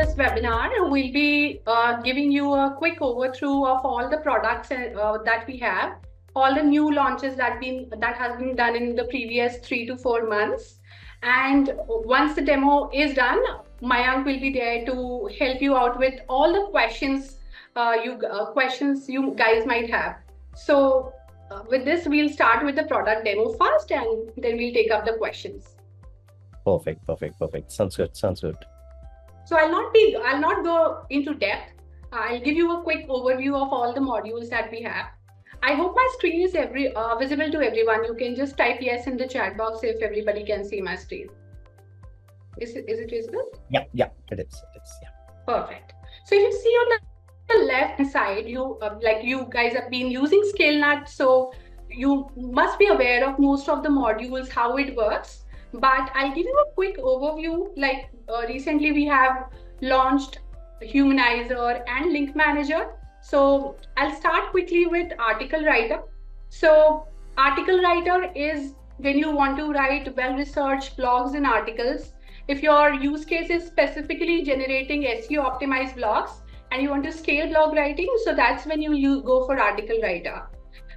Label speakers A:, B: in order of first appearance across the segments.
A: this webinar, we'll be giving you a quick overview of all the products that we have, all the new launches that has been done in the previous 3 to 4 months. And once the demo is done, Mayank will be there to help you out with all the questions you guys might have. So with this, we'll start with the product demo first, and then we'll take up the questions.
B: Perfect. Sounds good.
A: So I'll not go into depth. I'll give you a quick overview of all the modules that we have. I hope my screen is visible to everyone. You can just type yes in the chat box if everybody can see my screen. Is it visible?
B: Yeah, it is. Yeah.
A: Perfect. So if you see on the left side, you guys have been using Scalenut, so you must be aware of most of the modules, how it works. But I'll give you a quick overview. Recently we have launched Humanizer and Link Manager. So I'll start quickly with Article Writer. So Article Writer is when you want to write well-researched blogs and articles. If your use case is specifically generating SEO optimized blogs and you want to scale blog writing, so that's when you go for Article Writer.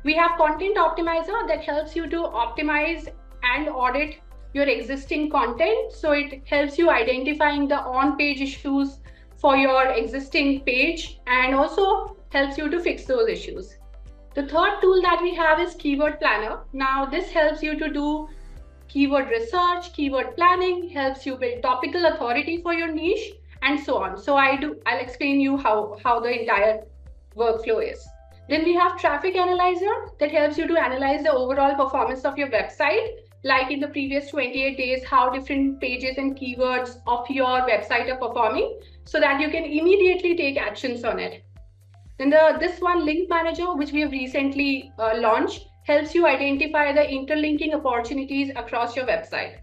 A: We have Content Optimizer that helps you to optimize and audit your existing content. So it helps you identifying the on-page issues for your existing page and also helps you to fix those issues. The third tool that we have is Keyword Planner. Now this helps you to do keyword research, keyword planning, helps you build topical authority for your niche, and so on. So I'll explain you how the entire workflow is. Then we have Traffic Analyzer that helps you to analyze the overall performance of your website, like in the previous 28 days, how different pages and keywords of your website are performing, so that you can immediately take actions on it. Then this one, Link Manager, which we have recently launched, helps you identify the interlinking opportunities across your website.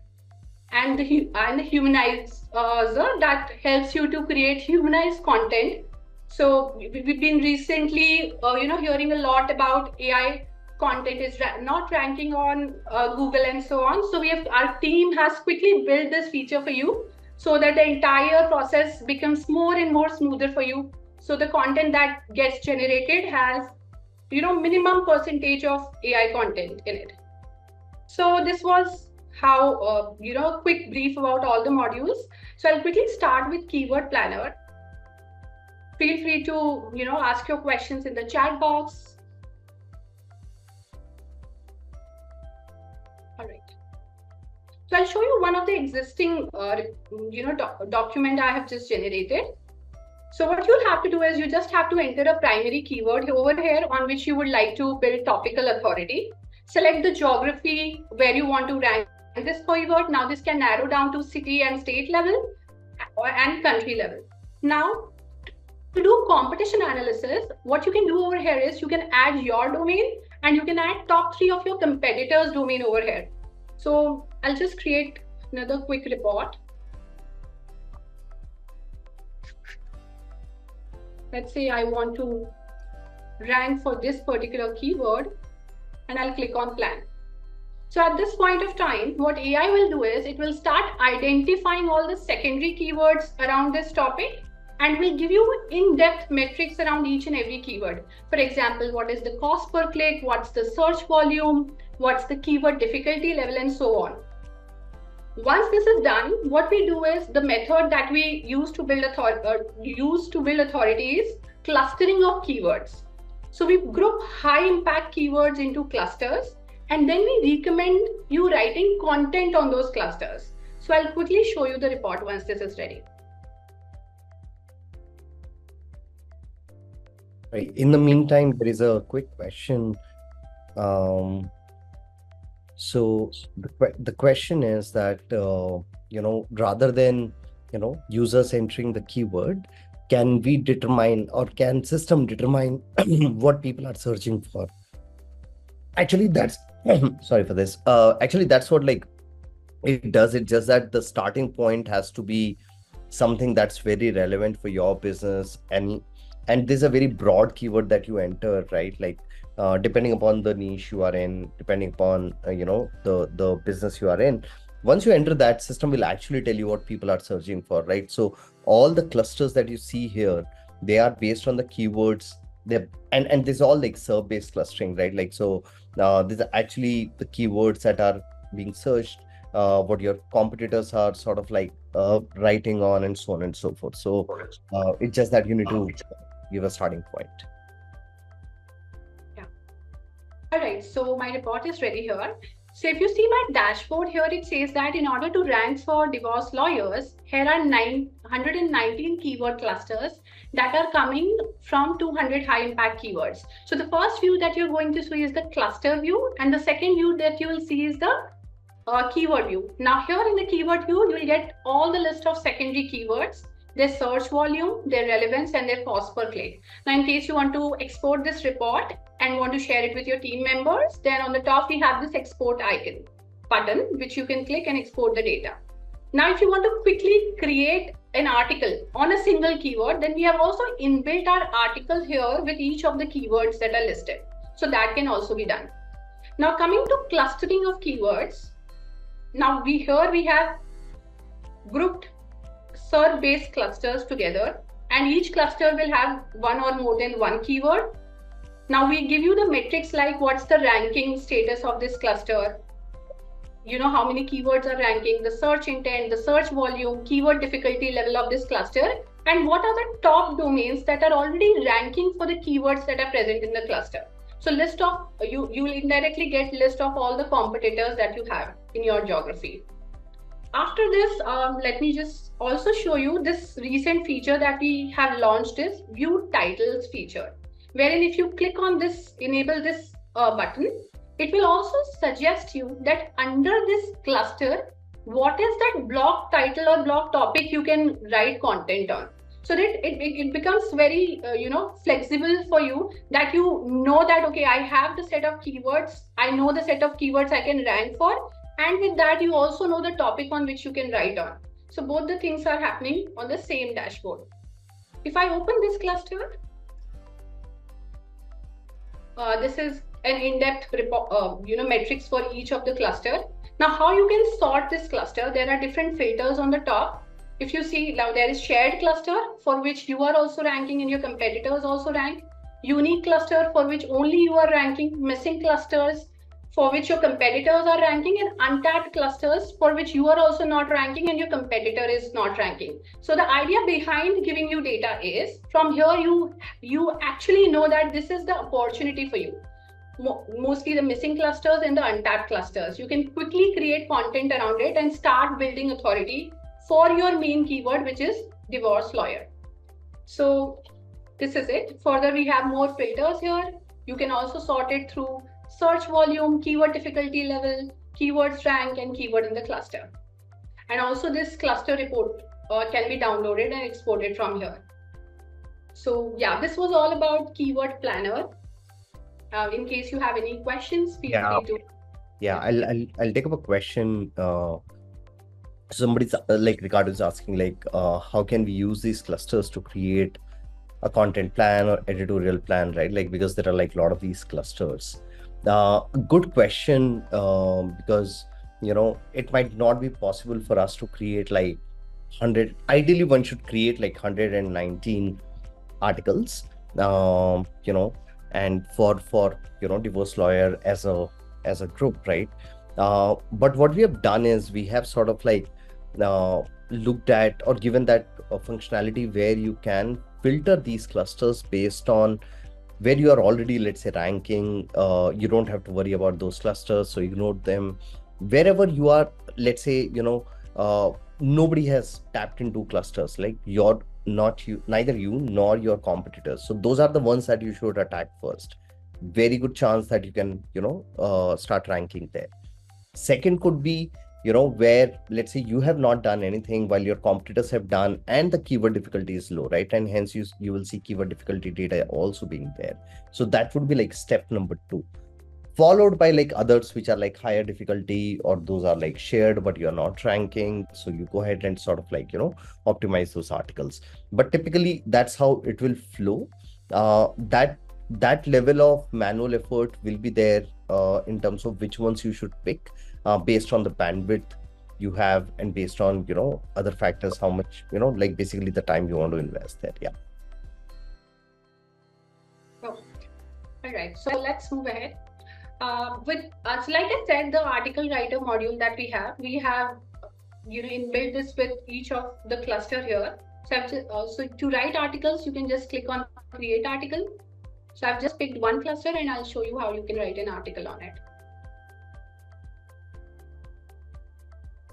A: And the Humanizer that helps you to create humanized content. So we've been recently hearing a lot about AI content is not ranking on Google and so on. So our team has quickly built this feature for you so that the entire process becomes more and more smoother for you. So the content that gets generated has minimum percentage of AI content in it. So this was how quick brief about all the modules. So I'll quickly start with Keyword Planner. Feel free to ask your questions in the chat box. All right. So I'll show you one of the existing document I have just generated. So what you'll have to do is you just have to enter a primary keyword over here on which you would like to build topical authority. Select the geography where you want to rank this keyword. Now this can narrow down to city and state level and country level. Now to do competition analysis, what you can do over here is you can add your domain and you can add top 3 of your competitors' domain over here. So I'll just create another quick report. Let's say I want to rank for this particular keyword and I'll click on plan. So at this point of time, what AI will do is it will start identifying all the secondary keywords around this topic and will give you in-depth metrics around each and every keyword. For example, what is the cost per click, what's the search volume, what's the keyword difficulty level, and so on. Once this is done, what we do is the method that we use to build authority is clustering of keywords. So we group high impact keywords into clusters, and then we recommend you writing content on those clusters. So I'll quickly show you the report once this is ready.
B: Right. In the meantime, there is a quick question. So the question is that, rather than, users entering the keyword, can we determine or can system determine what people are searching for? Actually, that's, sorry for this. Actually, that's what it does. It's just that the starting point has to be something that's very relevant for your business. And there's a very broad keyword that you enter, right? Depending upon the niche you are in, depending upon, the business you are in, Once you enter that, system will actually tell you what people are searching for, right? So all the clusters that you see here, they are based on the keywords. They're and this all like serve-based clustering, right? Like so, these are actually the keywords that are being searched, what your competitors are sort of like writing on, and so on and so forth. So it's just that you need to give a starting point.
A: Yeah. All right, so my report is ready here. So if you see my dashboard here, it says that in order to rank for divorce lawyers, here are 919 keyword clusters that are coming from 200 high impact keywords. So the first view that you're going to see is the cluster view, and the second view that you will see is the keyword view. Now here in the keyword view, you will get all the list of secondary keywords, their search volume, their relevance, and their cost per click. Now in case you want to export this report and want to share it with your team members, then on the top we have this export icon button, which you can click and export the data. Now if you want to quickly create an article on a single keyword, then we have also inbuilt our article here with each of the keywords that are listed. So that can also be done. Now coming to clustering of keywords, now we have grouped SERP based clusters together, and each cluster will have one or more than one keyword. Now we give you the metrics like what's the ranking status of this cluster, you know, how many keywords are ranking, the search intent, the search volume, keyword difficulty level of this cluster, and what are the top domains that are already ranking for the keywords that are present in the cluster. So list of you will indirectly get list of all the competitors that you have in your geography. After this, let me just also show you this recent feature that we have launched is view titles feature, wherein if you click on this, enable this button, it will also suggest you that under this cluster, what is that blog title or blog topic you can write content on. So that it becomes very, flexible for you, that you know that, okay, I have the set of keywords, I know the set of keywords I can rank for, and with that you also know the topic on which you can write on. So both the things are happening on the same dashboard. If I open this cluster, this is an in-depth metrics for each of the cluster. Now how you can sort this cluster, there are different filters on the top. If you see now, there is shared cluster for which you are also ranking and your competitors also rank, unique cluster for which only you are ranking, missing clusters for which your competitors are ranking, and untapped clusters for which you are also not ranking and your competitor is not ranking. So the idea behind giving you data is, from here you actually know that this is the opportunity for you. Mostly the missing clusters and the untapped clusters. You can quickly create content around it and start building authority for your main keyword, which is divorce lawyer. So this is it. Further, we have more filters here. You can also sort it through search volume, keyword difficulty level, keywords rank, and keyword in the cluster. And also this cluster report can be downloaded and exported from here. So yeah, this was all about keyword planner. In case you have any questions, feel free to.
B: Yeah, I'll take up a question. Somebody's like Ricardo is asking, like, how can we use these clusters to create a content plan or editorial plan, right? Like, because there are like a lot of these clusters. Good question, because it might not be possible for us to create like 100. Ideally, one should create like 119 articles, and for divorce lawyer as a group, right? But what we have done is we have sort of like looked at or given that functionality where you can filter these clusters based on where you are already, let's say, ranking. You don't have to worry about those clusters, so ignore them. Wherever you are, let's say, nobody has tapped into clusters, like neither you nor your competitors. So those are the ones that you should attack first. Very good chance that you can start ranking there. Second could be where, let's say, you have not done anything while your competitors have done, and the keyword difficulty is low, right? And hence you will see keyword difficulty data also being there. So that would be like step number 2, followed by like others which are like higher difficulty, or those are like shared but you're not ranking. So you go ahead and sort of like optimize those articles. But typically that's how it will flow. That level of manual effort will be there in terms of which ones you should pick based on the bandwidth you have, and based on, other factors, how much, like basically the time you want to invest there. Yeah.
A: Oh, all right. So let's move ahead. So like I said, the article writer module that we have, inbuilt this with each of the cluster here. So so to write articles, you can just click on create article. So I've just picked one cluster and I'll show you how you can write an article on it.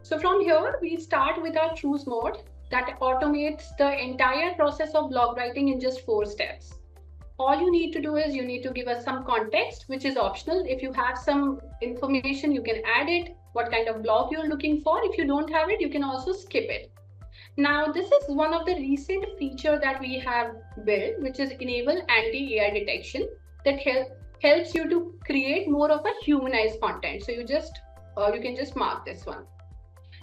A: So from here, we start with our choose mode that automates the entire process of blog writing in just 4 steps. All you need to do is you need to give us some context, which is optional. If you have some information, you can add it, what kind of blog you're looking for. If you don't have it, you can also skip it. Now, this is one of the recent feature that we have built, which is enable anti-AI detection that helps you to create more of a humanized content. So you can just mark this one.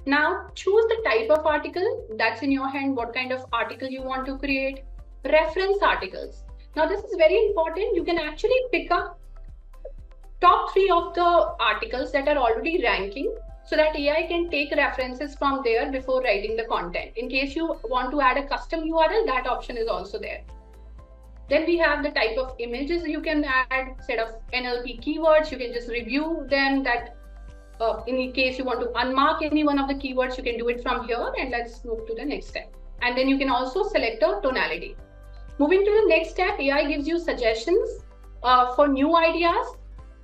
A: Now, choose the type of article that's in your hand, what kind of article you want to create. Reference articles. Now, this is very important. You can actually pick up top 3 of the articles that are already ranking so that AI can take references from there before writing the content. In case you want to add a custom URL, that option is also there. Then we have the type of images you can add, set of NLP keywords. You can just review them. That in case you want to unmark any one of the keywords, you can do it from here. And let's move to the next step. And then you can also select a tonality. Moving to the next step, AI gives you suggestions for new ideas,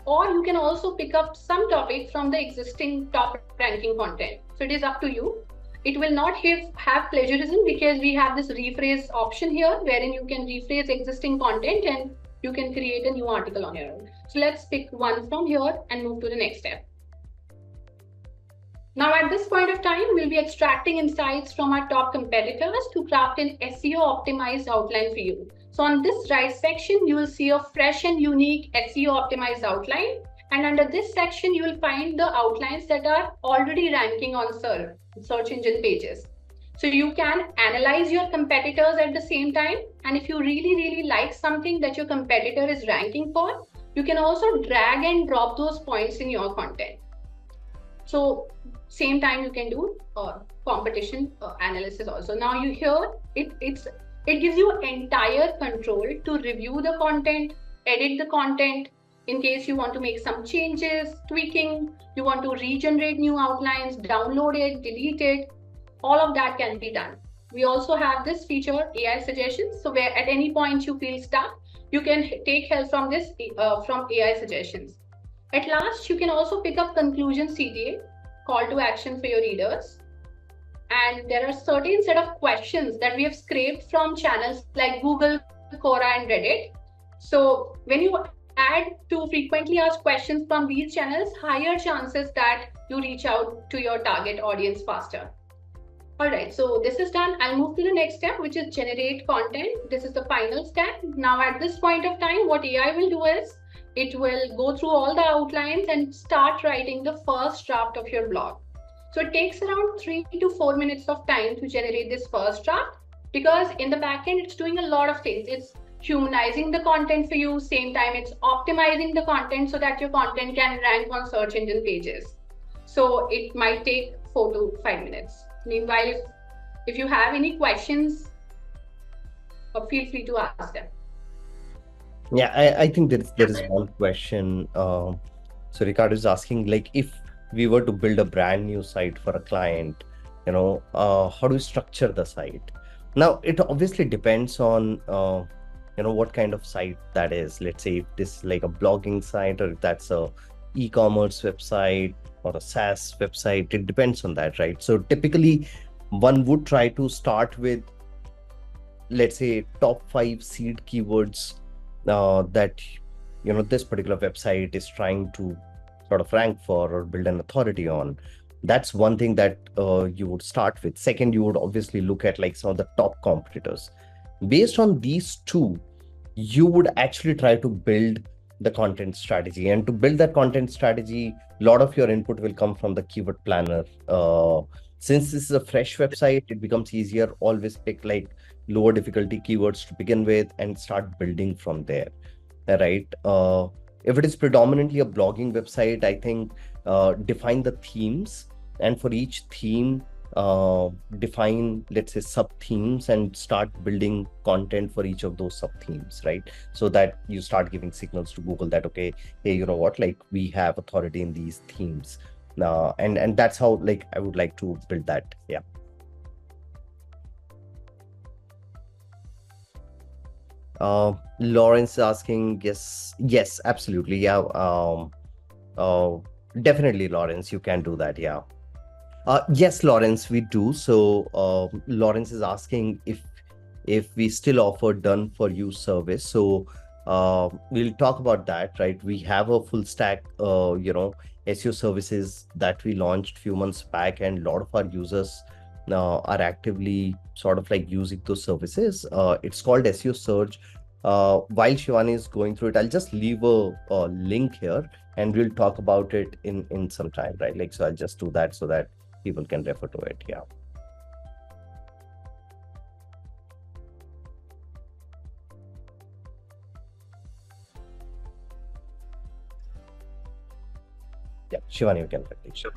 A: or you can also pick up some topic from the existing top ranking content. So it is up to you. It will not have plagiarism because we have this rephrase option here, wherein you can rephrase existing content and you can create a new article on your own. So let's pick one from here and move to the next step. Now, at this point of time, we'll be extracting insights from our top competitors to craft an SEO optimized outline for you. So on this right section, you will see a fresh and unique SEO optimized outline. And under this section, you will find the outlines that are already ranking on search engine pages. So you can analyze your competitors at the same time. And if you really, really like something that your competitor is ranking for, you can also drag and drop those points in your content. So same time you can do competition analysis also. Now you hear it gives you entire control to review the content, edit the content. In case you want to make some changes, tweaking, you want to regenerate new outlines, download it, delete it, all of that can be done. We also have this feature, AI suggestions. So where at any point you feel stuck, you can take help from this from AI suggestions. At last, you can also pick up conclusion CTA, call to action for your readers. And there are certain set of questions that we have scraped from channels like Google, Quora, and Reddit. So when you add to frequently asked questions from these channels, higher chances that you reach out to your target audience faster. All right, so this is done. I'll move to the next step, which is generate content. This is the final step. Now, at this point of time, what AI will do is it will go through all the outlines and start writing the first draft of your blog. So it takes around 3 to 4 minutes of time to generate this first draft, because in the backend, it's doing a lot of things. It's humanizing the content for you. Same time, it's optimizing the content so that your content can rank on search engine pages. So it might take 4 to 5 minutes. Meanwhile, if you have any questions, feel free to ask them.
B: Yeah, I think there is one question. So Ricardo is asking, like, if we were to build a brand new site for a client, how do we structure the site? Now, it obviously depends on what kind of site that is. Let's say if this is like a blogging site, or if that's a e-commerce website or a SaaS website, it depends on that, right? So typically one would try to start with, let's say, top 5 seed keywords that this particular website is trying to sort of rank for or build an authority on. That's one thing that you would start with. Second, you would obviously look at like some of the top competitors. Based on these two, you would actually try to build the content strategy. And to build that content strategy, a lot of your input will come from the keyword planner. Since this is a fresh website, it becomes easier. Always pick like lower difficulty keywords to begin with and start building from there, right? If it is predominantly a blogging website, I think define the themes and for each theme, define, let's say, sub themes, and start building content for each of those sub themes, right? So that you start giving signals to Google that, okay, hey, you know what, like we have authority in these themes. And that's how, like, I would like to build that. Yeah. Lawrence is asking, yes, absolutely. Yeah. Uh, Definitely, Lawrence, you can do that. Yeah. Yes, Lawrence, we do. So, Lawrence is asking if we still offer done for you service. So, we'll talk about that, right? We have a full stack, SEO services that we launched few months back, and a lot of our users are actively sort of like using those services. It's called SEO Surge. While Shivani is going through it, I'll just leave a link here, and we'll talk about it in some time, right? Like, so I'll just do that so that people can refer to it. Yeah. Yeah. Shivani, you can continue. Sure.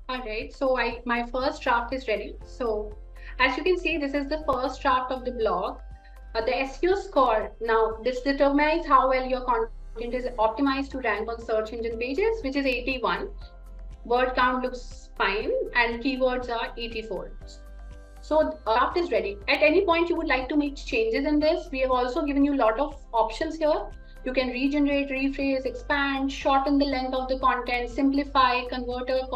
A: All right, so my first draft is ready. So as you can see, this is the first draft of the blog. The SEO score. Now, this determines how well your content is optimized to rank on search engine pages, which is 81. Word count looks fine, and keywords are 84. So draft is ready. At any point you would like to make changes in this, we have also given you a lot of options here. You can regenerate, rephrase, expand, shorten the length of the content, simplify, convert a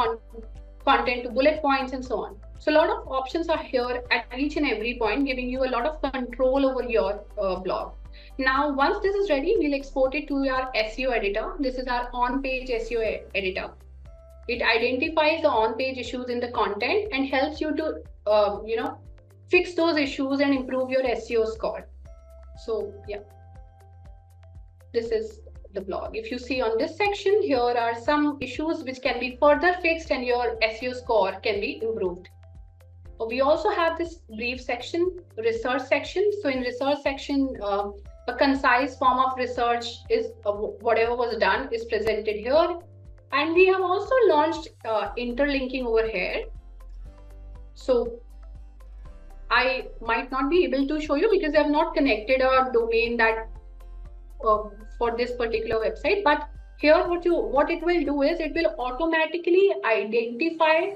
A: content to bullet points, and so on. So a lot of options are here at each and every point, giving you a lot of control over your blog. Now, once this is ready, we'll export it to our SEO editor. This is our on-page SEO editor. It identifies the on-page issues in the content and helps you to, fix those issues and improve your SEO score. So yeah, this is the blog. If you see on this section, here are some issues which can be further fixed and your SEO score can be improved. We also have this brief section, research section. So in research section, a concise form of research is whatever was done is presented here. And we have also launched interlinking over here. So I might not be able to show you because I have not connected a domain that for this particular website. But here what it will do is it will automatically identify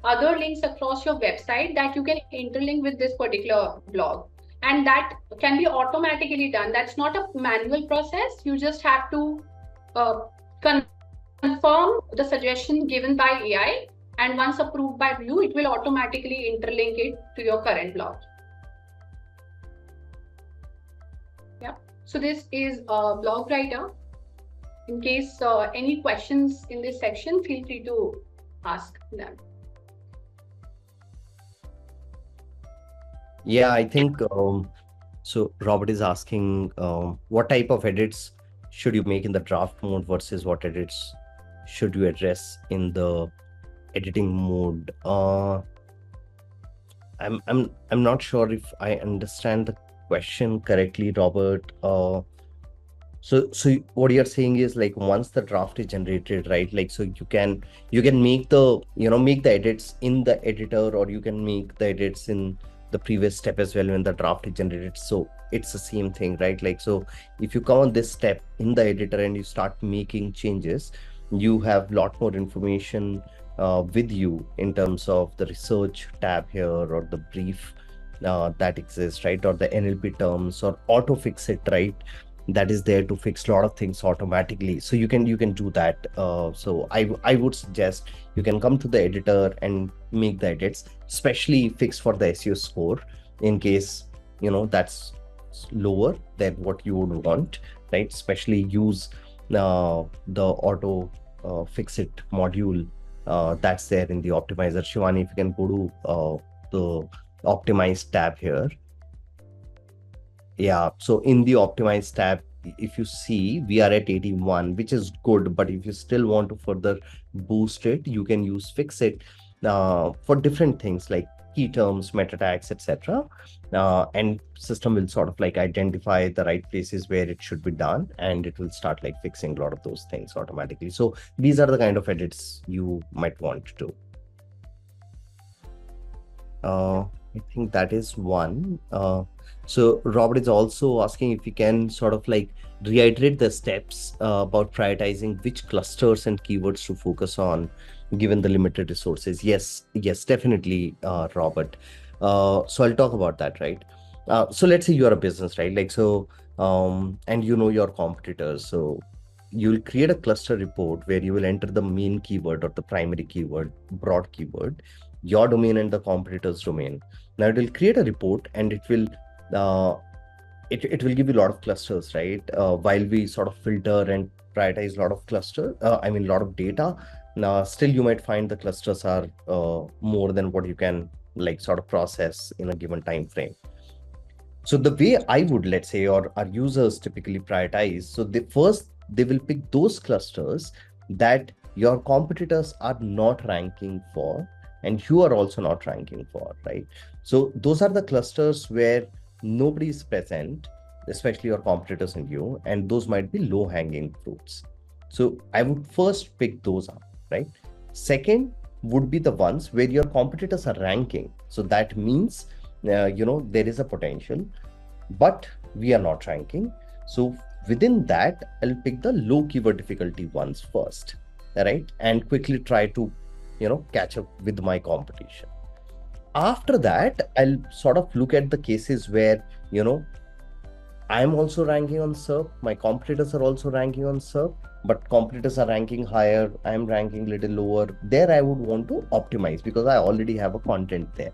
A: other links across your website that you can interlink with this particular blog. And that can be automatically done. That's not a manual process. You just have to confirm the suggestion given by AI, and once approved by you, it will automatically interlink it to your current blog. Yeah. So this is a blog writer. In case any questions in this section, feel free to ask them.
B: Yeah, I think so. Robert is asking what type of edits should you make in the draft mode versus what edits should you address in the editing mode. I'm not sure if I understand the question correctly, Robert. So what you're saying is, like, once the draft is generated, right? Like, so you can make the make the edits in the editor, or you can make the edits in the previous step as well when the draft is generated. So it's the same thing, right? Like, so if you come on this step in the editor and you start making changes, you have a lot more information with you in terms of the research tab here, or the brief that exists, right? Or the NLP terms, or auto fix it, right? That is there to fix a lot of things automatically. So you can do that. So I would suggest you can come to the editor and make the edits, especially fix for the SEO score, in case that's lower than what you would want, right? Especially use the auto fix it module that's there in the optimizer. Shivani, if you can go to the optimize tab here. Yeah, so in the optimize tab, if you see, we are at 81, which is good, but if you still want to further boost it, you can use fix it for different things like key terms, meta tags, etc. And system will sort of like identify the right places where it should be done, and it will start like fixing a lot of those things automatically. So these are the kind of edits you might want to do. I think that is one. So Robert is also asking if you can sort of like reiterate the steps about prioritizing which clusters and keywords to focus on given the limited resources. Yes, definitely, Robert. So I'll talk about that, right? So let's say you're a business, right? And you know your competitors. So you'll create a cluster report where you will enter the main keyword or the primary keyword, broad keyword, your domain and the competitor's domain. Now it will create a report and uh, it will give you a lot of clusters, right? While we sort of filter and prioritize a lot of a lot of data. Now still you might find the clusters are more than what you can like sort of process in a given time frame. So the way I would, let's say, or our users typically prioritize, so they will pick those clusters that your competitors are not ranking for, and you are also not ranking for, right? So those are the clusters where nobody is present, especially your competitors and you, and those might be low-hanging fruits. So I would first pick those up, right? Second would be the ones where your competitors are ranking. So that means there is a potential, but we are not ranking. So within that, I'll pick the low keyword difficulty ones first, right? And quickly try to, catch up with my competition. After that, I'll sort of look at the cases where, I'm also ranking on SERP, my competitors are also ranking on SERP, but competitors are ranking higher, I'm ranking little lower. There I would want to optimize because I already have a content there.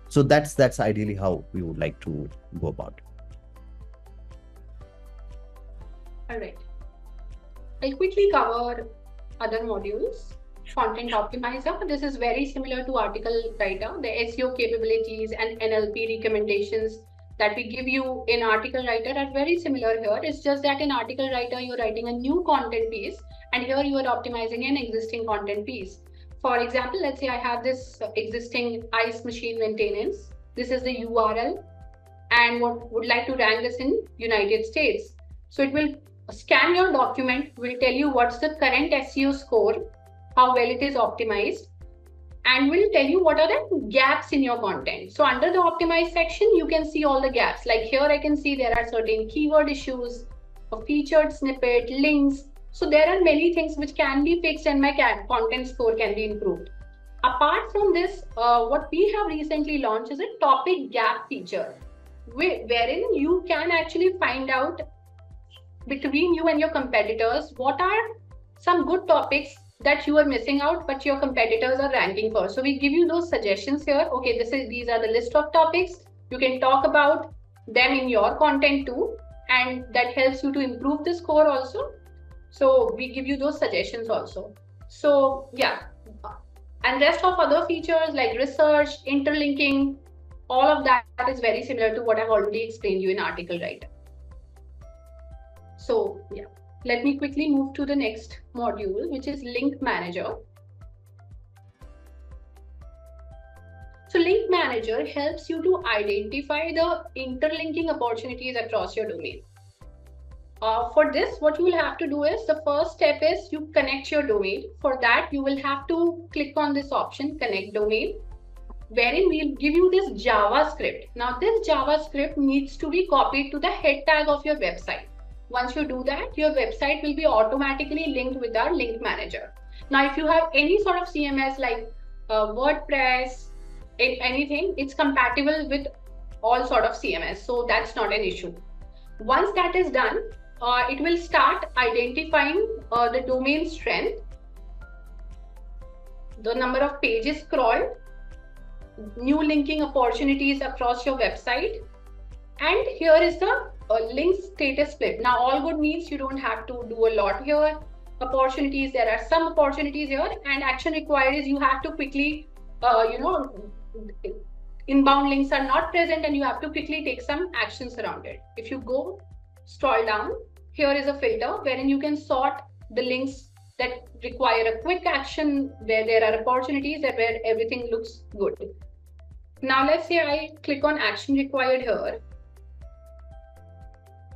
B: So that's ideally how we would like to go about it.
A: All right. I'll quickly cover other modules. Content Optimizer. This is very similar to Article Writer. The SEO capabilities and NLP recommendations that we give you in Article Writer are very similar here. It's just that in Article Writer, you're writing a new content piece, and here you are optimizing an existing content piece. For example, let's say I have this existing ICE machine maintenance. This is the URL, and would like to rank this in United States. So it will scan your document, will tell you what's the current SEO score, how well it is optimized, and will tell you what are the gaps in your content. So under the optimize section, you can see all the gaps. Like here, I can see there are certain keyword issues, a featured snippet, links. So there are many things which can be fixed and my content score can be improved. Apart from this, what we have recently launched is a topic gap feature, wherein you can actually find out between you and your competitors what are some good topics that you are missing out but your competitors are ranking for. So we give you those suggestions here. Okay, these are the list of topics. You can talk about them in your content too, and that helps you to improve the score also. So we give you those suggestions also. So yeah, and rest of other features like research, interlinking, all of that is very similar to what I've already explained you in Article Writer. So yeah, let me quickly move to the next module, which is Link Manager. So Link Manager helps you to identify the interlinking opportunities across your domain. For this, what you will have to do is, the first step is you connect your domain. For that, you will have to click on this option, Connect Domain, wherein we'll give you this JavaScript. Now, this JavaScript needs to be copied to the head tag of your website. Once you do that, your website will be automatically linked with our Link Manager. Now, if you have any sort of CMS like WordPress, anything, it's compatible with all sort of CMS. So that's not an issue. Once that is done, it will start identifying the domain strength, the number of pages scrolled, new linking opportunities across your website, and here is the link status flip. Now, all good means you don't have to do a lot here. Opportunities, there are some opportunities here, and action required is you have to quickly, inbound links are not present and you have to quickly take some actions around it. If you go scroll down, here is a filter wherein you can sort the links that require a quick action, where there are opportunities, and where everything looks good. Now, let's say I click on action required here.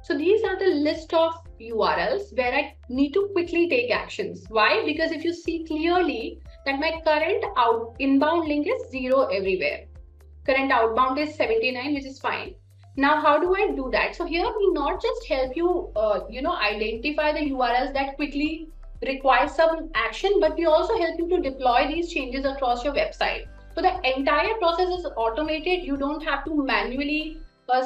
A: So these are the list of URLs where I need to quickly take actions. Why? Because if you see clearly that my current inbound link is 0 everywhere. Current outbound is 79, which is fine. Now, how do I do that? So here we not just help you, identify the URLs that quickly require some action, but we also help you to deploy these changes across your website. So the entire process is automated. You don't have to manually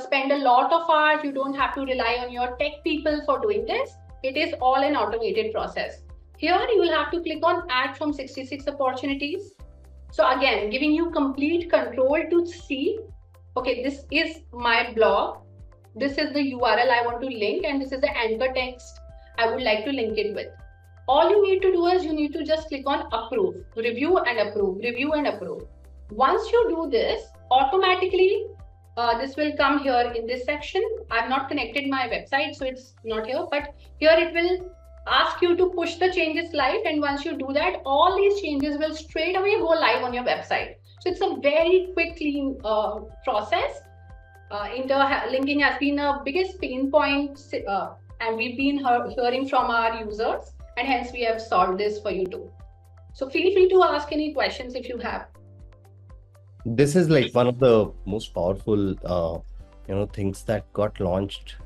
A: spend a lot of hours. You don't have to rely on your tech people for doing this. It is all an automated process. Here you will have to click on add from 66 opportunities. So again, giving you complete control to see, okay, this is my blog. This is the URL I want to link, and this is the anchor text I would like to link it with. All you need to do is you need to just click on approve, review and approve, review and approve. Once you do this, automatically this will come here in this section. I've not connected my website, so it's not here, but here it will ask you to push the changes live, and once you do that, all these changes will straight away go live on your website. So it's a very quick, clean process. Interlinking has been a biggest pain point, and we've been hearing from our users, and hence we have solved this for you too. So feel free to ask any questions if you have.
B: This is like one of the most powerful things that got launched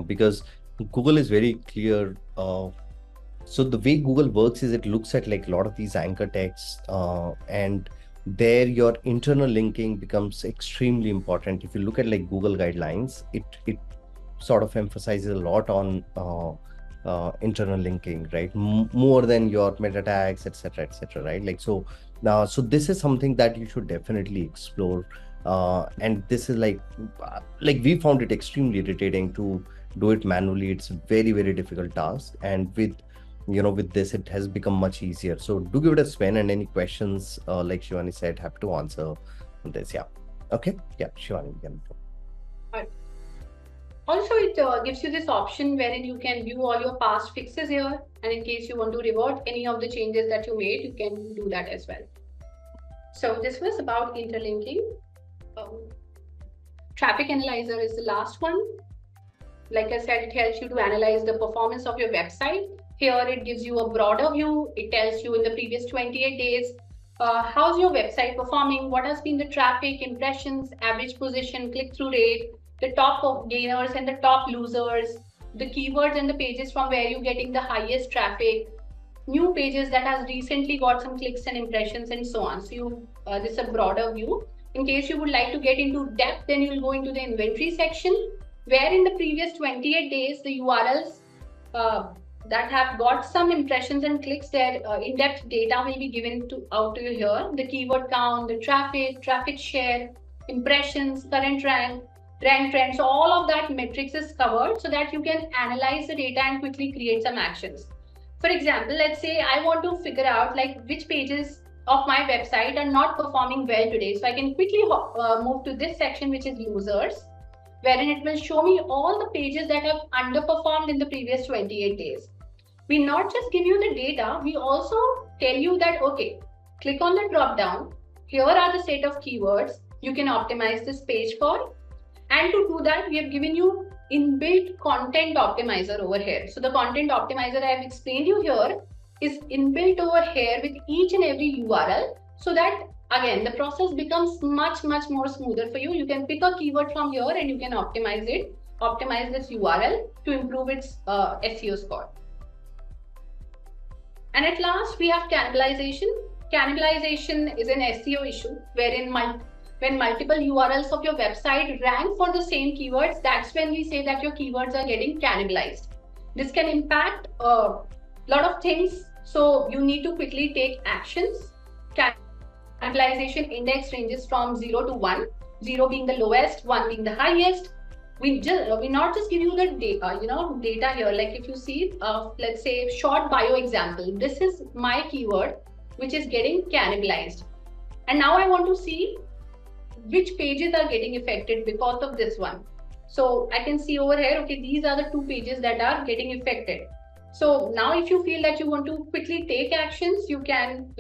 B: because Google is very clear. So the way Google works is it looks at like a lot of these anchor texts and there your internal linking becomes extremely important. If you look at like Google guidelines, it sort of emphasizes a lot on internal linking, right? More than your meta tags, etc., right? Like so now, so this is something that you should definitely explore. And this is like we found it extremely irritating to do it manually. It's a very, very difficult task. And with this, it has become much easier. So do give it a spin, and any questions, like Shivani said, happy to answer on this. Yeah. Okay. Yeah, Shivani, you can.
A: Also, it gives you this option wherein you can view all your past fixes here, and in case you want to revert any of the changes that you made, you can do that as well. So this was about interlinking. Traffic analyzer is the last one. Like I said, it helps you to analyze the performance of your website. Here it gives you a broader view. It tells you in the previous 28 days, how's your website performing, what has been the traffic, impressions, average position, click-through rate, the top gainers and the top losers, the keywords and the pages from where you're getting the highest traffic, new pages that has recently got some clicks and impressions, and so on. So this is a broader view. In case you would like to get into depth, then you'll go into the inventory section, where in the previous 28 days, the URLs that have got some impressions and clicks, their in-depth data will be given out to you here. The keyword count, the traffic share, impressions, current rank trends, so all of that metrics is covered so that you can analyze the data and quickly create some actions. For example, let's say I want to figure out like which pages of my website are not performing well today. So I can quickly move to this section, which is users, wherein it will show me all the pages that have underperformed in the previous 28 days. We not just give you the data, we also tell you that, okay, click on the drop down. Here are the set of keywords you can optimize this page for. And to do that, we have given you inbuilt content optimizer over here. So the content optimizer I have explained you here is inbuilt over here with each and every URL, so that again the process becomes much more smoother for you. You can pick a keyword from here and you can optimize this URL to improve its SEO score. And at last, we have cannibalization. Cannibalization is an SEO issue wherein when multiple URLs of your website rank for the same keywords, that's when we say that your keywords are getting cannibalized. This can impact a lot of things, so you need to quickly take actions. Cannibalization index ranges from 0 to 1, 0 being the lowest, 1 being the highest. We not just give you the data here. Like if you see, let's say short bio example, this is my keyword which is getting cannibalized, and now I want to see which pages are getting affected because of this one. So I can see over here, okay, these are the 2 pages that are getting affected. So now if you feel that you want to quickly take actions, you can,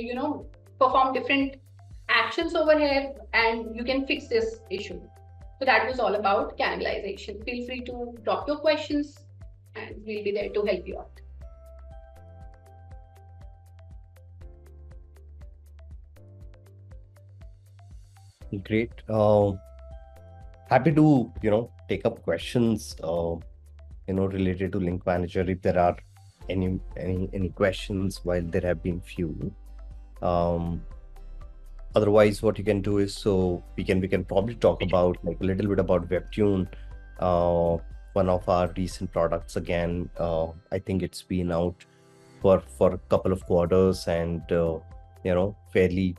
A: perform different actions over here and you can fix this issue. So that was all about cannibalization. Feel free to drop your questions and we'll be there to help you out.
B: Great. Happy to, take up questions, related to Link Manager if there are any questions, while there have been few. Um, Otherwise, what you can do is, so we can probably talk about like a little bit about Webtune, uh, one of our recent products. Again, I think it's been out for a couple of quarters, and fairly,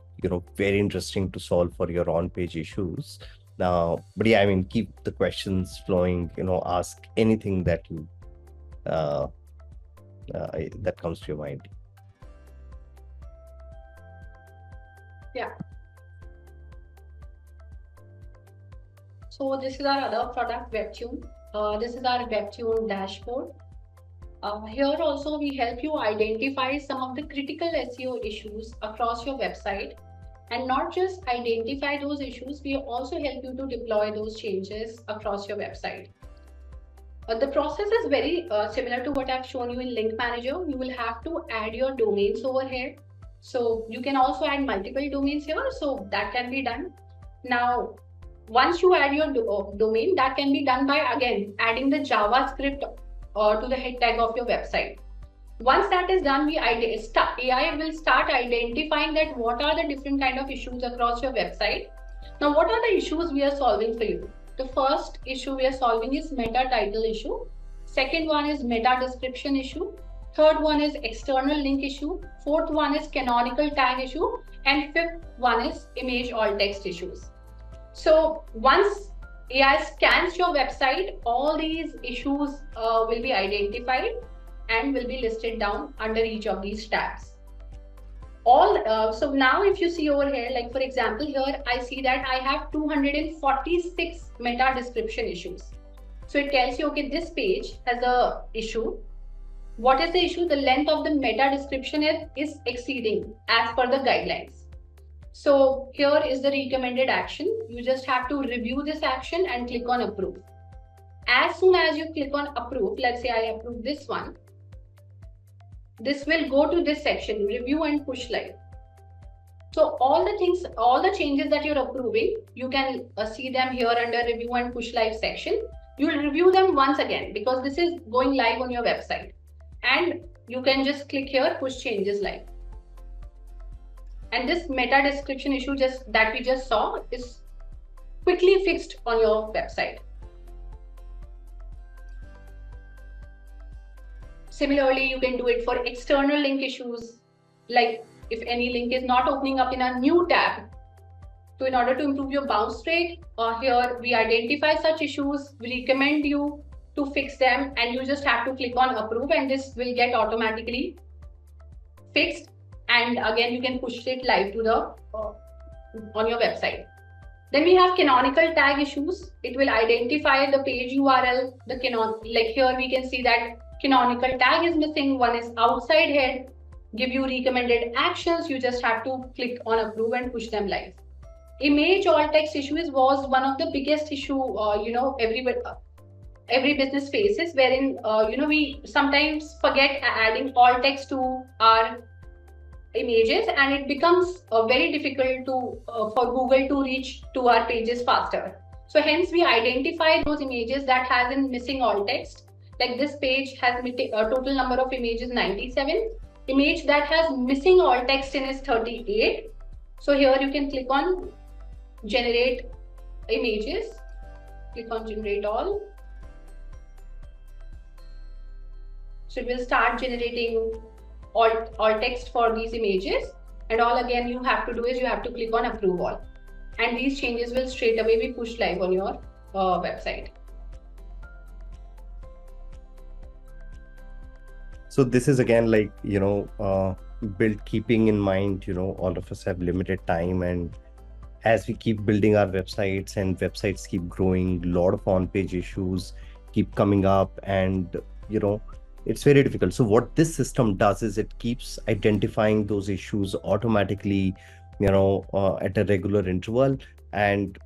B: very interesting to solve for your on-page issues. Now, but yeah, I mean, keep the questions flowing. Ask anything uh, that comes to your mind.
A: Yeah. So this is our other product, Webtune. This is our Webtune dashboard. Here also we help you identify some of the critical SEO issues across your website, and not just identify those issues, we also help you to deploy those changes across your website. The process is very similar to what I've shown you in Link Manager. You will have to add your domains over here. So you can also add multiple domains here, so that can be done. Now, once you add your domain, that can be done by, again, adding the JavaScript to the head tag of your website. Once that is done, AI will start identifying that what are the different kind of issues across your website. Now, what are the issues we are solving for you? The first issue we are solving is meta title issue. Second one is meta description issue. Third one is external link issue. Fourth one is canonical tag issue. And fifth one is image alt text issues. So once AI scans your website, all these issues will be identified and will be listed down under each of these tabs. So now if you see over here, like for example, here I see that I have 246 meta description issues. So it tells you, okay, this page has a issue. What is the issue? The length of the meta description is exceeding as per the guidelines. So here is the recommended action. You just have to review this action and click on approve. As soon as you click on approve, let's say I approve this one, this will go to this section, review and push live. So all the changes that you're approving, you can see them here under review and push live section. You will review them once again because this is going live on your website. And you can just click here, push changes live. And this meta description issue that we just saw is quickly fixed on your website. Similarly, you can do it for external link issues, like if any link is not opening up in a new tab. So in order to improve your bounce rate, here we identify such issues, we recommend you to fix them, and you just have to click on approve and this will get automatically fixed. And again, you can push it live to the on your website. Then we have canonical tag issues. It will identify the page URL, like here we can see that canonical tag is missing, one is outside head, give you recommended actions, you just have to click on approve and push them live. Image alt text issues was one of the biggest issue, every business faces, wherein, we sometimes forget adding alt text to our images, and it becomes very difficult for Google to reach to our pages faster. So hence we identify those images that has in missing alt text. Like this page has a total number of images 97. Image that has missing alt text in is 38. So here you can click on generate images. Click on generate all. So it will start generating alt text for these images, and all again you have to do is you have to click on approve all, and these changes will straight away be pushed live on your website.
B: So this is again like, built keeping in mind, all of us have limited time, and as we keep building our websites and websites keep growing, a lot of on-page issues keep coming up, and it's very difficult. So what this system does is it keeps identifying those issues automatically, at a regular interval, and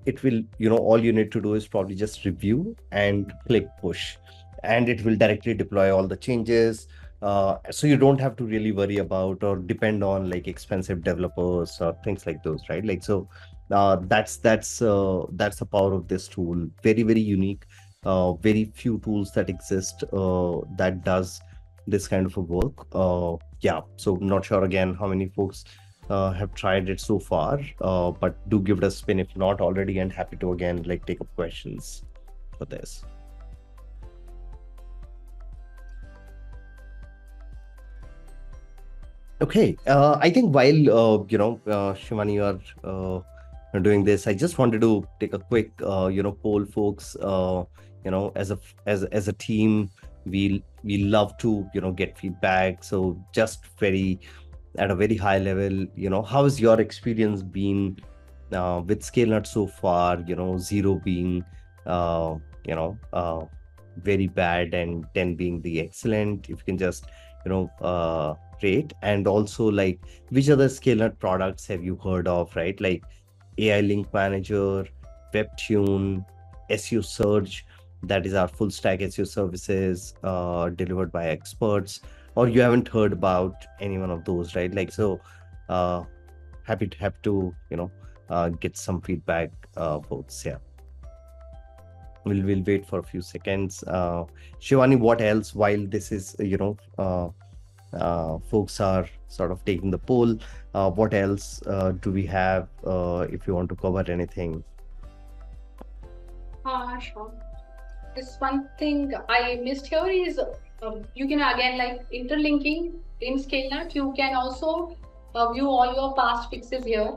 B: it will, all you need to do is probably just review and click push, and it will directly deploy all the changes. So you don't have to really worry about or depend on like expensive developers or things like those, right? Like, so That's the power of this tool. Very, very unique. Very few tools that exist that does this kind of a work. Yeah, so not sure again how many folks have tried it so far, but do give it a spin if not already, and happy to again like take up questions for this. Okay, I think while Shivani, you are doing this, I just wanted to take a quick poll, folks. As as a team, we love to get feedback. So just very at a very high level, how has your experience been with Scalenut so far? Zero being uh, you know very bad and 10 being the excellent. If you can just rate, and also like which other Scalenut products have you heard of, right? Like AI Link Manager, Webtune, SEO Surge, that is our full stack SEO services delivered by experts, or you haven't heard about any one of those, right? Like so, uh, happy to get some feedback, folks. Yeah, we'll wait for a few seconds. Shivani, what else while this is folks are sort of taking the poll? What else do we have if you want to cover anything?
A: Sure. This one thing I missed here is you can again like interlinking in Scalenut. You can also view all your past fixes here.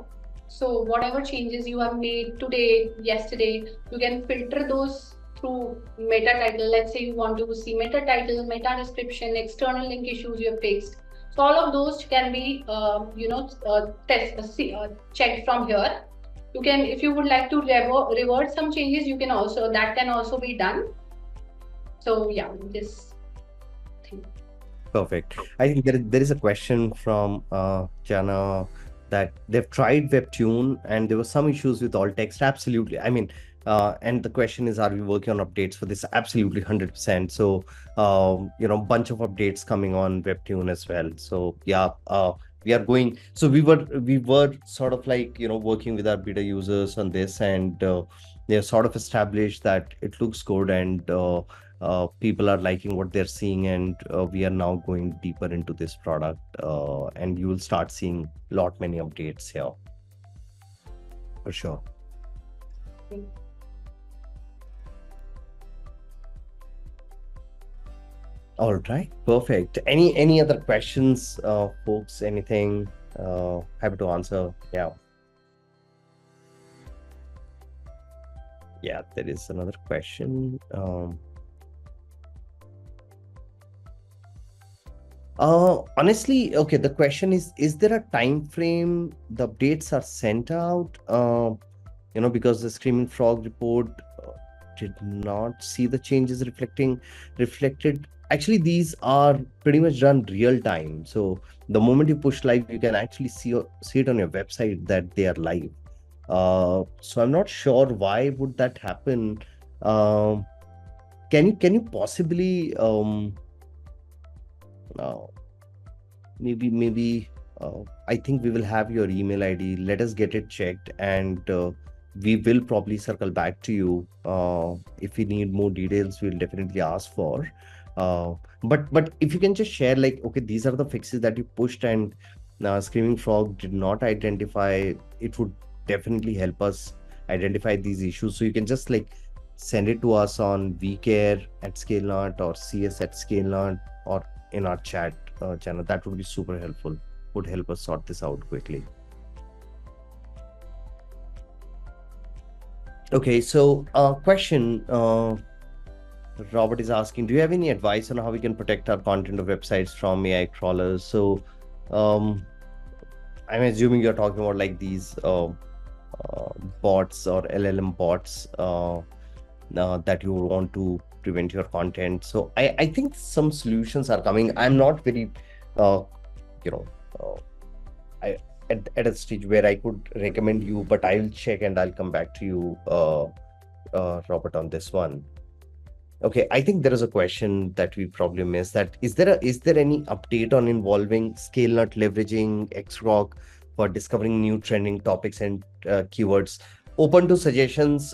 A: So whatever changes you have made today, yesterday, you can filter those through meta title. Let's say you want to see meta title, meta description, external link issues you have fixed. So all of those can be checked from here. You can, if you would like to revert some changes, you can also, that can also be done. So yeah, this thing.
B: Perfect. I think there is a question from Jana that they've tried Webtune and there were some issues with alt text. Absolutely. I mean, and the question is, are we working on updates for this? Absolutely, 100%. So, bunch of updates coming on Webtune as well. So, yeah, we are going. So we were sort of like working with our beta users on this, and they're sort of established that it looks good, and people are liking what they're seeing, and we are now going deeper into this product, and you will start seeing lot many updates here for sure. All right, perfect. Any other questions, folks? Anything? Happy to answer. Yeah. Yeah, there is another question. Honestly, okay, the question is there a time frame the updates are sent out? Because the Screaming Frog report did not see the changes reflected. Actually, these are pretty much done real time. So the moment you push live, you can actually see it on your website that they are live. So I'm not sure why would that happen. Um, can you possibly uh, maybe I think we will have your email ID. Let us get it checked, and we will probably circle back to you if we need more details. We'll definitely ask for. But if you can just share, like, okay, these are the fixes that you pushed, and Screaming Frog did not identify. It would definitely help us identify these issues. So you can just like send it to us on vcare at Scalenut or cs at Scalenut or in our chat channel. That would be super helpful. Would help us sort this out quickly. Okay, so question Robert is asking, do you have any advice on how we can protect our content or websites from AI crawlers? So um, I'm assuming you're talking about like these bots or LLM bots that you want to prevent your content. So I think some solutions are coming. I'm not very, uh, you know, I at a stage where I could recommend you, but I'll check and I'll come back to you, Robert, on this one. Okay, I think there is a question that we probably missed. That is there any update on involving Scalenut leveraging XRock for discovering new trending topics and keywords. Open to suggestions.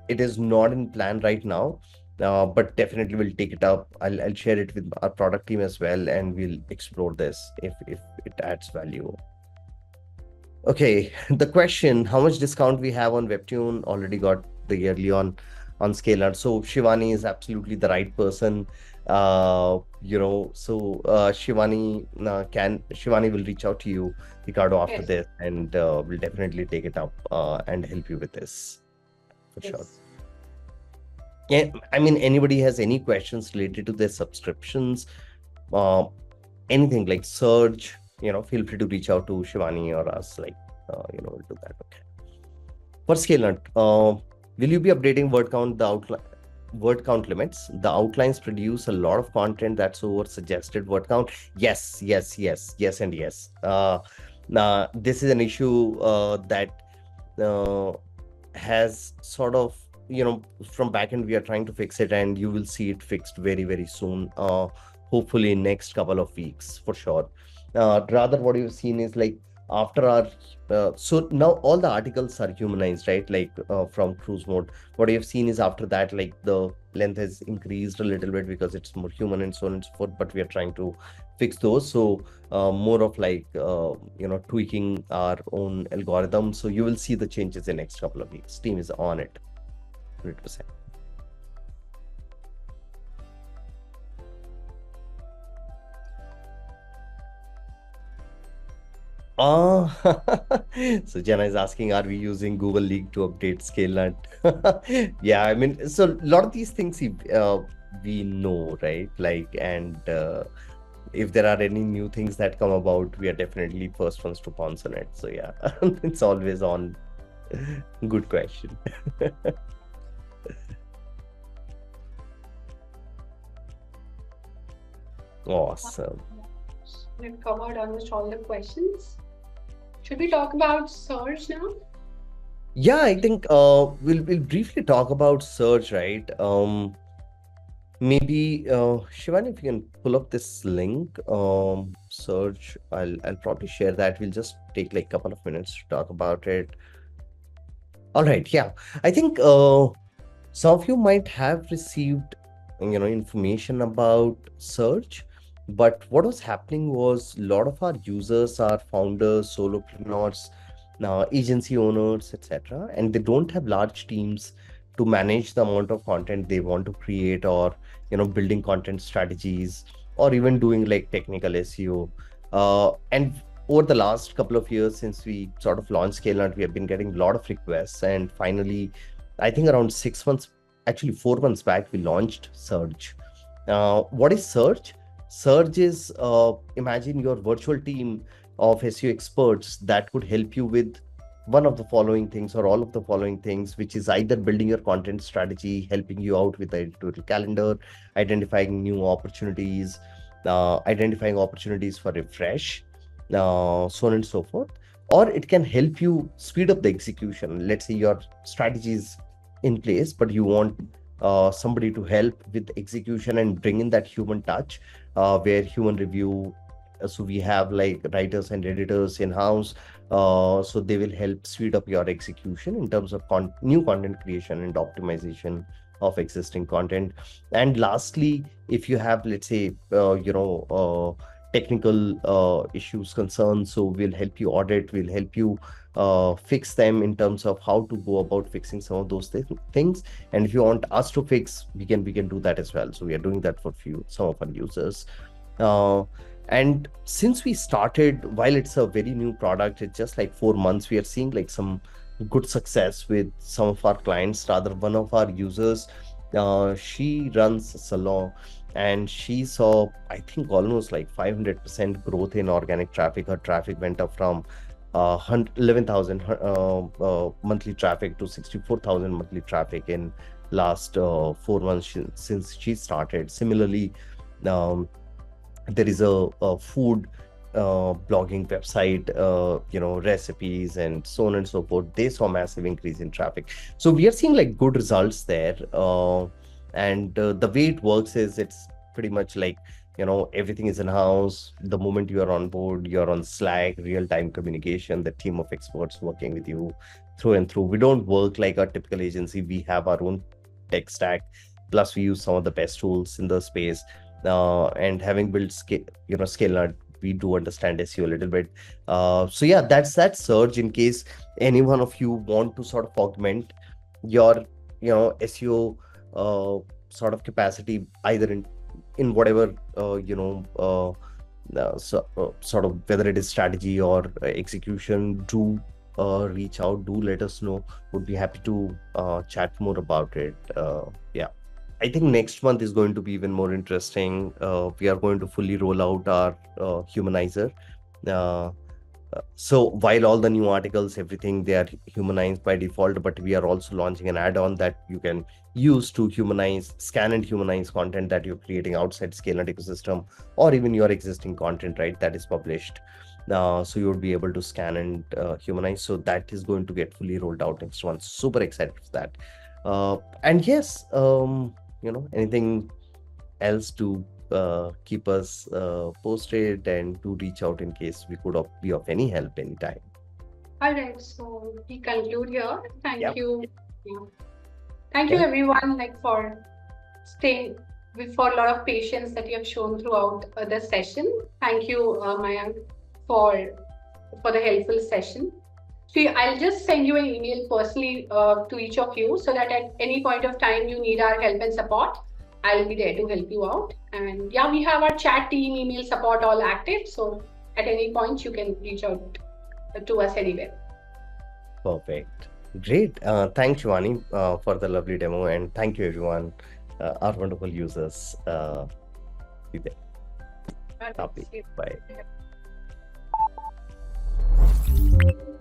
B: It is not in plan right now, but definitely we'll take it up. I'll share it with our product team as well, and we'll explore this if it adds value. Okay, the question, how much discount we have on Webtune? Already got the yearly on Scalenut. So Shivani is absolutely the right person. Shivani will reach out to you, Ricardo, after
A: Yes.
B: this, and we'll definitely take it up and help you with this for sure.
A: Yes.
B: Yeah, I mean, anybody has any questions related to their subscriptions, uh, anything like Surge, feel free to reach out to Shivani or us. We'll do that. Okay. For Scalenut, will you be updating word count limits? The outlines produce a lot of content that's over suggested word count. Yes, yes, yes, yes, and yes. This is an issue that uh, has sort of, from back end, we are trying to fix it, and you will see it fixed very, very soon. Hopefully in next couple of weeks for sure. Rather, what you've seen is like after our so now all the articles are humanized, right? Like from cruise mode. What you've seen is after that, like the length has increased a little bit because it's more human and so on and so forth. But we are trying to fix those. So more of like tweaking our own algorithm. So you will see the changes in next couple of weeks. Team is on it, 100%. Uh, so Jenna is asking, are we using Google League to update Scalenut? Yeah, I mean, so a lot of these things we know, right? Like, and if there are any new things that come about, we are definitely first ones to pounce on it. So yeah, it's always on. Good question. Awesome.
A: We've covered almost all the questions. Should we talk about Surge now?
B: Yeah, I think we'll briefly talk about Surge, right? Maybe Shivani, if you can pull up this link, Surge, I'll probably share that. We'll just take like a couple of minutes to talk about it. All right, yeah. I think some of you might have received, information about Surge, but what was happening was a lot of our users are founders, solopreneurs, agency owners, etc., and they don't have large teams to manage the amount of content they want to create, or building content strategies, or even doing like technical SEO. And over the last couple of years, since we sort of launched Scalenut, we have been getting a lot of requests, and finally, I think around 6 months, actually 4 months back, we launched Surge. What is Surge? Surge is, imagine your virtual team of SEO experts that could help you with one of the following things or all of the following things, which is either building your content strategy, helping you out with the editorial calendar, identifying new opportunities, identifying opportunities for refresh, so on and so forth. Or it can help you speed up the execution. Let's say your strategy is in place, but you want somebody to help with execution and bring in that human touch, where human review. So we have like writers and editors in house, so they will help speed up your execution in terms of new content creation and optimization of existing content. And lastly, if you have, let's say, technical issues, concerns, so we'll help you audit, we'll help you fix them in terms of how to go about fixing some of those things. And if you want us to fix, we can do that as well. So we are doing that for some of our users. uh, and since we started, while it's a very new product, it's just like 4 months, we are seeing like some good success with some of our clients. Rather, one of our users, she runs a salon, and she saw, I think, almost like 500% growth in organic traffic. Her traffic went up from 11,000 monthly traffic to 64,000 monthly traffic in last 4 months since she started. Similarly, um, there is a food blogging website, recipes and so on and so forth. They saw massive increase in traffic. So we are seeing like good results there. And the way it works is it's pretty much like everything is in house. The moment you are on board, you're on Slack, real time communication, the team of experts working with you through and through. We don't work like a typical agency. We have our own tech stack, plus we use some of the best tools in the space. And having built Scalenut, we do understand SEO a little bit. So yeah, that's that surge. In case any one of you want to sort of augment your SEO sort of capacity, either in whatever sort of, whether it is strategy or execution, do reach out, do let us know. Would be happy to chat more about it. Yeah, I think next month is going to be even more interesting. We are going to fully roll out our humanizer. uh, so while all the new articles, everything, they are humanized by default, but we are also launching an add-on that you can use to scan and humanize content that you're creating outside Scalenut ecosystem, or even your existing content, right, that is published. So you would be able to scan and humanize. So that is going to get fully rolled out next month. Super excited for that. And yes, anything else to keep us posted, and to reach out in case we could be of any help anytime.
A: All right, so we conclude here. Thank
B: Yep.
A: you. Yeah. Thank you
B: Yeah.
A: everyone, like for staying with, for a lot of patience that you have shown throughout the session. Thank you, Mayank, for for the helpful session. So I'll just send you an email personally to each of you, so that at any point of time you need our help and support, I'll be there to help you out. And yeah, we have our chat team, email support all active. So at any point you can reach out to us anywhere.
B: Perfect. Great. Thanks, Shivani, for the lovely demo, and thank you, everyone, our wonderful users. Be there.
A: All right,
B: Happy.
A: see
B: Bye.
A: you.